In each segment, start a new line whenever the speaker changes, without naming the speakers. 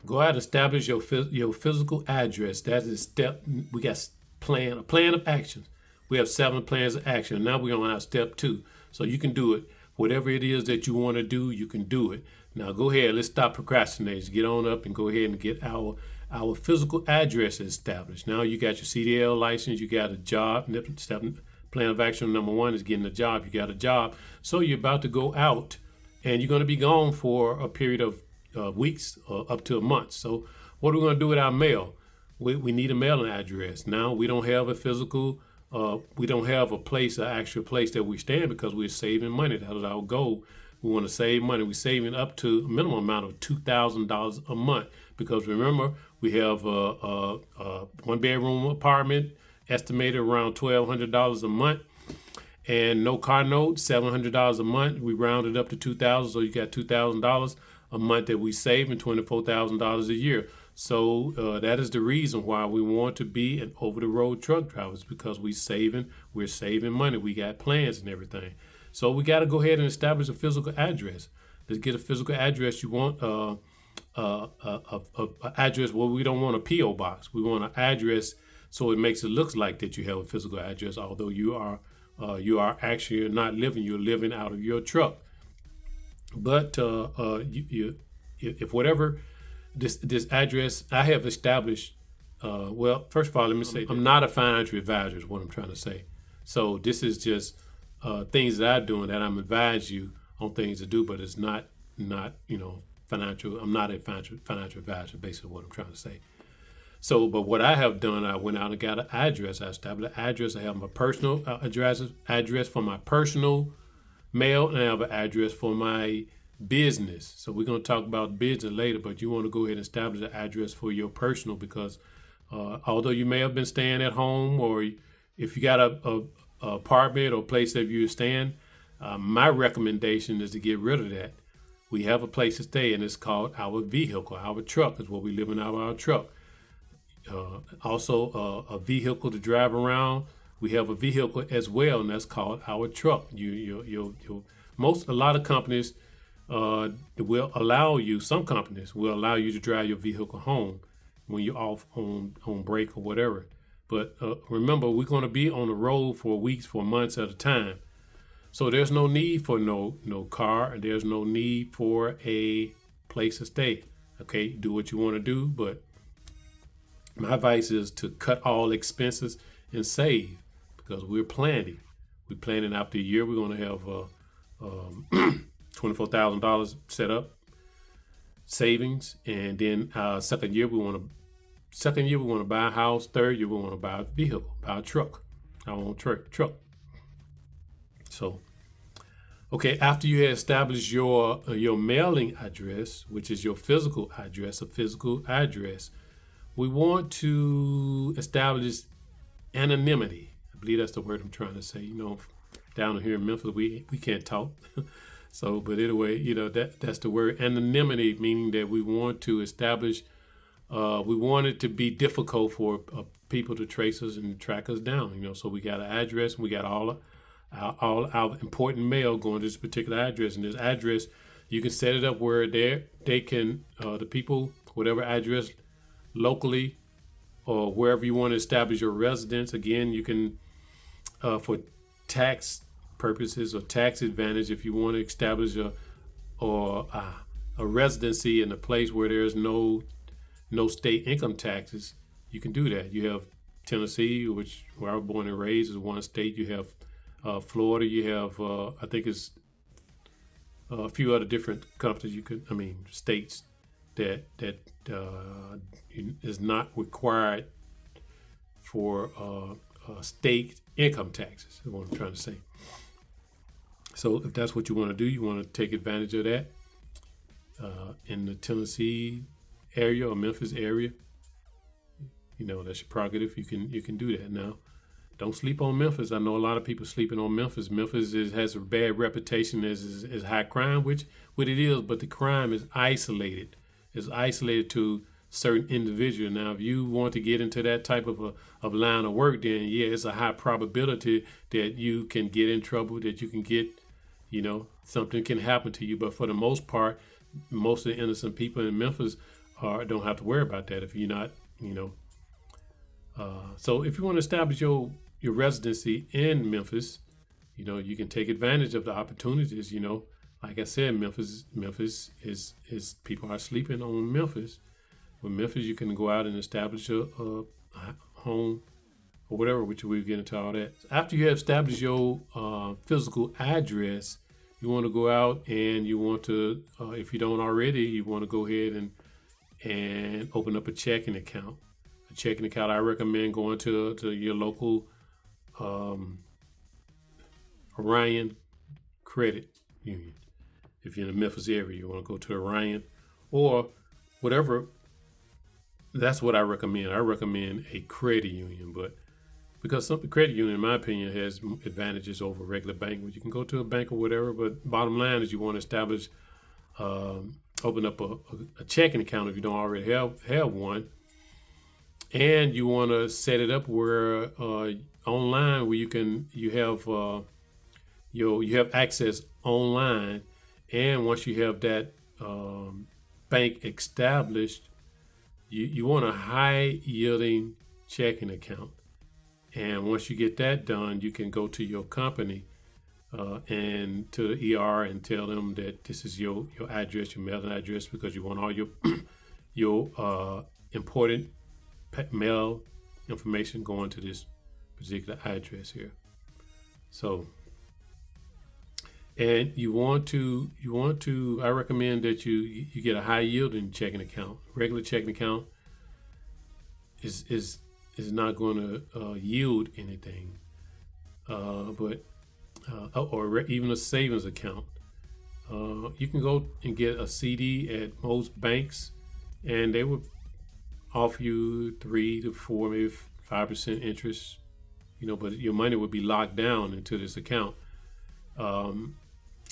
Go out and establish your physical address. That is step. We got a plan of action. We have 7 plans of action. Now we're on our step 2. So you can do it. Whatever it is that you want to do, you can do it. Now go ahead. Let's stop procrastinating. Get on up and go ahead and get our physical address established. Now you got your CDL license. You got a job. Step plan of action number 1 is getting a job. You got a job. So you're about to go out, and you're going to be gone for a period of weeks or up to a month. So what are we going to do with our mail? We need a mailing address. Now we don't have a physical, we don't have a place, an actual place that we stand, because we're saving money. That is our goal. We want to save money. We're saving up to a minimum amount of $2,000 a month, because remember, we have a 1-bedroom apartment estimated around $1,200 a month, and no car note, $700 a month. We rounded up to $2,000, so you got $2,000 a month that we save, and $24,000 a year. So that is the reason why we want to be an over-the-road truck drivers, because we're saving money. We got plans and everything. So we got to go ahead and establish a physical address. Let's get a physical address. You want a address where we don't want a P.O. box. We want an address so it makes it look like that you have a physical address, although you are actually not living. You're living out of your truck. But if whatever this address I have established, well, first of all, let me say I'm not a financial advisor is what I'm trying to say. So this is just things that I'm doing that I'm advising you on things to do, but it's not financial. I'm not a financial advisor, basically what I'm trying to say. So, but what I have done, I went out and got an address. I established an address. I have my personal address for my personal mail, and I have an address for my business. So we're going to talk about business later, but you want to go ahead and establish an address for your personal, because although you may have been staying at home, or if you got a apartment or place that you're staying, my recommendation is to get rid of that. We have a place to stay, and it's called our vehicle. Our truck is what we live in, our truck. Also, a vehicle to drive around. We have a vehicle as well, and that's called our truck. A lot of companies will allow you. Some companies will allow you to drive your vehicle home when you're off on break or whatever. But remember, we're going to be on the road for weeks, for months at a time. So there's no need for no car, and there's no need for a place to stay. Okay, do what you want to do, but my advice is to cut all expenses and save, because we're planning. We're planning after a year. We're going to have $24,000 set up savings, and then second year we want to buy a house. Third year we want to buy a vehicle, buy a truck, our own truck. So, okay, after you have established your mailing address, which is your physical address, we want to establish anonymity. I believe that's the word I'm trying to say. Down here in Memphis, we can't talk. So, but anyway, that's the word anonymity, meaning that we want to establish, we want it to be difficult for people to trace us and track us down. So we got an address, and we got all our important mail going to this particular address. And this address, you can set it up where they can, the people, whatever address, locally or wherever you want to establish your residence. Again, you can, for tax purposes or tax advantage, if you want to establish a residency in a place where there's no state income taxes, you can do that. You have Tennessee, where I was born and raised, is one state. You have Florida. You have I think it's a few other different countries. States that is not required for state income taxes, is what I'm trying to say. So if that's what you want to do, you want to take advantage of that in the Tennessee area or Memphis area. That's your prerogative. You can do that. Now, don't sleep on Memphis. I know a lot of people sleeping on Memphis. Memphis has a bad reputation as high crime, which it is, but the crime is isolated. It's isolated to certain individuals. Now, if you want to get into that type of line of work, then yeah, it's a high probability that you can get in trouble, that you can get, something can happen to you. But for the most part, most of the innocent people in Memphis or don't have to worry about that if you're not, so if you want to establish your residency in Memphis, you can take advantage of the opportunities. Like I said, Memphis is people are sleeping on Memphis. With Memphis, you can go out and establish a home or whatever, which we'll get into all that. After you have established your physical address, you want to go out and you want to, if you don't already, you want to go ahead and open up a checking account. A checking account, I recommend going to your local Orion Credit Union. If you're in the Memphis area, you want to go to Orion or whatever. That's what I recommend. I recommend a credit union, but because some credit union, in my opinion, has advantages over a regular bank. But you can go to a bank or whatever. But bottom line is you want to establish, open up a checking account if you don't already have one, and you want to set it up where online where you have access online, and once you have that bank established, you want a high yielding checking account. And once you get that done, you can go to your company and to the ER and tell them that this is your address, your mailing address, because you want all your important mail information going to this particular address here. So, and you want to, I recommend that you get a high yielding checking account. Regular checking account is not going to yield anything, but or even a savings account. You can go and get a CD at most banks, and they would offer you 3 to 4, maybe 5% interest. But your money would be locked down into this account.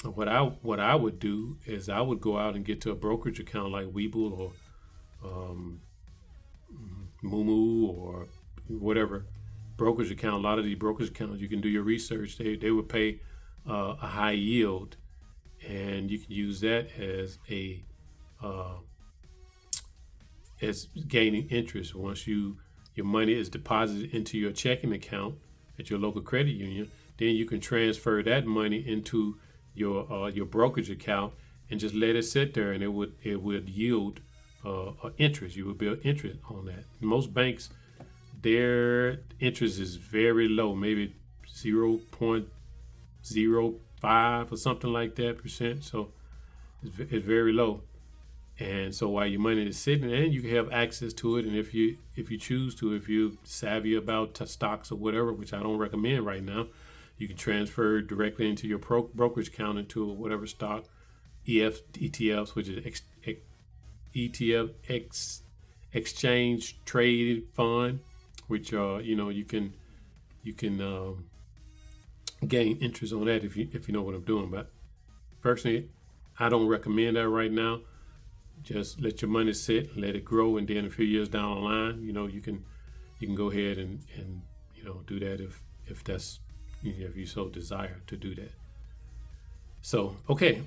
What I would do is I would go out and get to a brokerage account like Webull or Mumu or whatever brokerage account. A lot of these brokerage accounts, you can do your research. They would pay a high yield, and you can use that as gaining interest. Once your money is deposited into your checking account at your local credit union, then you can transfer that money into your brokerage account and just let it sit there, and it would yield interest. You would build interest on that. Most banks, their interest is very low, maybe 0.05 or something like that percent. So it's very low. And so while your money is sitting, and you can have access to it, and if you choose to, if you're savvy about stocks or whatever, which I don't recommend right now, you can transfer directly into your brokerage account into whatever stock, ETFs, which is ETF exchange traded fund, which you can gain interest on that if you know what I'm doing. But personally, I don't recommend that right now. Just let your money sit, let it grow, and then a few years down the line, you can go ahead and do that if that's if you so desire to do that. So okay,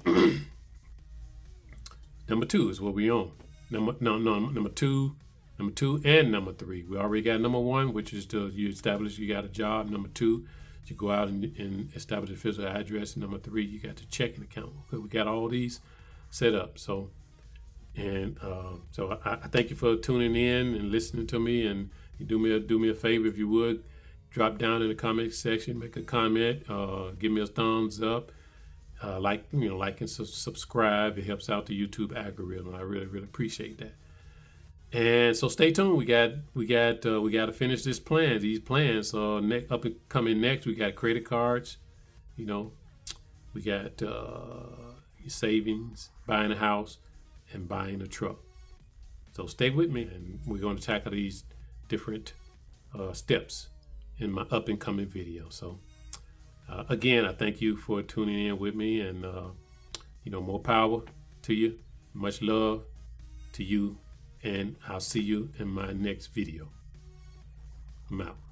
number 2 is what we on. Number two and number 3. We already got number 1, which is you establish you got a job. Number 2, you go out and establish a physical address. And number 3, you got the checking account. Okay, we got all these set up. So I thank you for tuning in and listening to me. And you do me a favor, if you would, drop down in the comment section, make a comment, give me a thumbs up, like and subscribe. It helps out the YouTube algorithm. I really, really appreciate that. And so stay tuned. We got to finish these plans. So up and coming next, we got credit cards. We got your savings, buying a house, and buying a truck. So stay with me, and we're going to tackle these different steps in my up and coming video. So again, I thank you for tuning in with me, and more power to you. Much love to you, and I'll see you in my next video. I'm out.